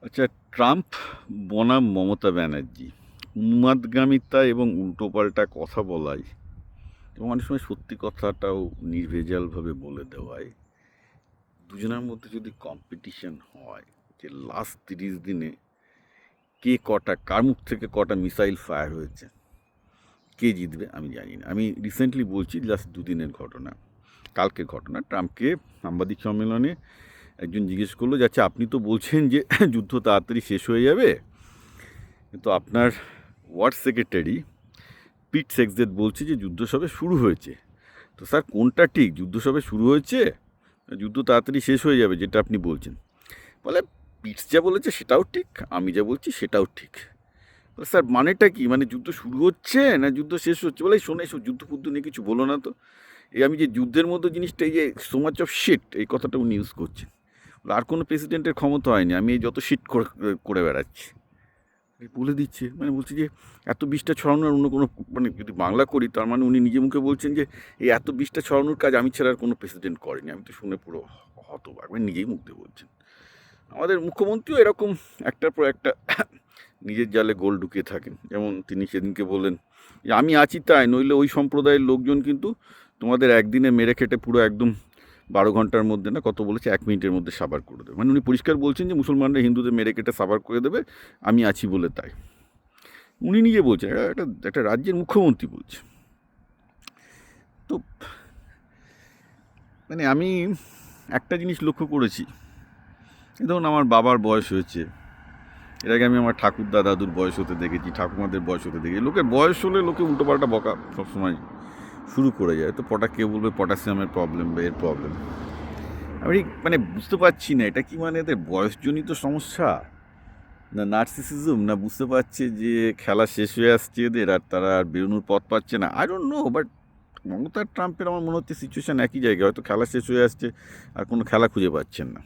আচ্ছা, ট্রাম্প বনাম মমতা ব্যানার্জি উন্মাদগামিতা এবং উল্টোপাল্টা কথা বলায় এবং অনেক সময় সত্যি কথাটাও নির্ভেজালভাবে বলে দেওয়ায় দুজনের মধ্যে যদি কম্পিটিশন হয় যে লাস্ট 30 দিনে কে কটা কার মুখ থেকে কটা মিসাইল ফায়ার হয়েছে, কে জিতবে আমি জানি না। আমি রিসেন্টলি বলছি, লাস্ট দুদিনের ঘটনা, কালকের ঘটনা। ট্রাম্পকে সাংবাদিক সম্মেলনে একজন জিজ্ঞেস করলো যে আচ্ছা, আপনি তো বলছেন যে যুদ্ধ তাড়াতাড়ি শেষ হয়ে যাবে, কিন্তু আপনার ওয়ার সেক্রেটারি পিট হেগসেথ বলছে যে যুদ্ধ সবে শুরু হয়েছে। তো স্যার, কোনটা ঠিক? যুদ্ধ সবে শুরু হয়েছে, যুদ্ধ তাড়াতাড়ি শেষ হয়ে যাবে যেটা আপনি বলছেন? বলে, পিটস যা বলেছে সেটাও ঠিক, আমি যা বলছি সেটাও ঠিক। বলে, স্যার মানেটা কি? মানে যুদ্ধ শুরু হচ্ছে না যুদ্ধ শেষ হচ্ছে? বলে, শোনে, এসব যুদ্ধ ফুদ্ধ নিয়ে কিছু বলো না তো। এই আমি যে যুদ্ধের মতো জিনিসটা, এই যে সো মাচ অফ শিট, এই কথাটা উনি ইউজ করছেন। আর কোনো প্রেসিডেন্টের ক্ষমতা হয়নি, আমি এই যত শিট করে বেড়াচ্ছি বলে দিচ্ছে। মানে বলছে যে এত বিষটা ছড়ানোর অন্য কোনো, মানে যদি বাংলা করি তার মানে উনি নিজে মুখে বলছেন যে এই এত বিষটা ছড়ানোর কাজ আমি ছাড়া আর কোনো প্রেসিডেন্ট করেনি। আমি তো শুনে পুরো হতবাক, মানে নিজেই মুখ দিয়ে বলছেন। আমাদের মুখ্যমন্ত্রীও এরকম একটার পর একটা নিজের জালে গোল ঢুকিয়ে থাকেন। যেমন তিনি সেদিনকে বললেন যে আমি আছি তাই, নইলে ওই সম্প্রদায়ের লোকজন কিন্তু তোমাদের একদিনে মেরে খেটে পুরো একদম 12 ঘন্টার মধ্যে, না কত বলেছে, 1 মিনিটের মধ্যে সাবার করে দেবে। মানে উনি পরিষ্কার বলছেন যে মুসলমানরা হিন্দুদের মেরে কেটে সাবার করে দেবে, আমি আছি বলে তাই। উনি নিজে বলছেন, একটা একটা রাজ্যের মুখ্যমন্ত্রী বলছে। তো মানে আমি একটা জিনিস লক্ষ্য করেছি, ধরুন আমার বাবার বয়স হয়েছে, এর আগে আমি আমার ঠাকুরদা দাদুর বয়স হতে দেখেছি, ঠাকুমাদের বয়স হতে দেখেছি। লোকের বয়স হলে লোকে উল্টোপাল্টা বকা সবসময় শুরু করে যায়। তো কেউ বলবে পটাশিয়ামের প্রবলেম বা এর প্রবলেম। আমি মানে বুঝতে পারছি না, এটা কি মানে এদের বয়সজনিত সমস্যা, না নার্সিসিজম, না বুঝতে পারছে যে খেলা শেষ হয়ে আসছে এদের আর তারা আর বেরোনোর পথ পাচ্ছে না। I don't know, but Mamata ট্রাম্পের আমার মনে হচ্ছে সিচুয়েশান একই জায়গায়, হয়তো খেলা শেষ হয়ে আসছে আর কোনো খেলা খুঁজে পাচ্ছেন না।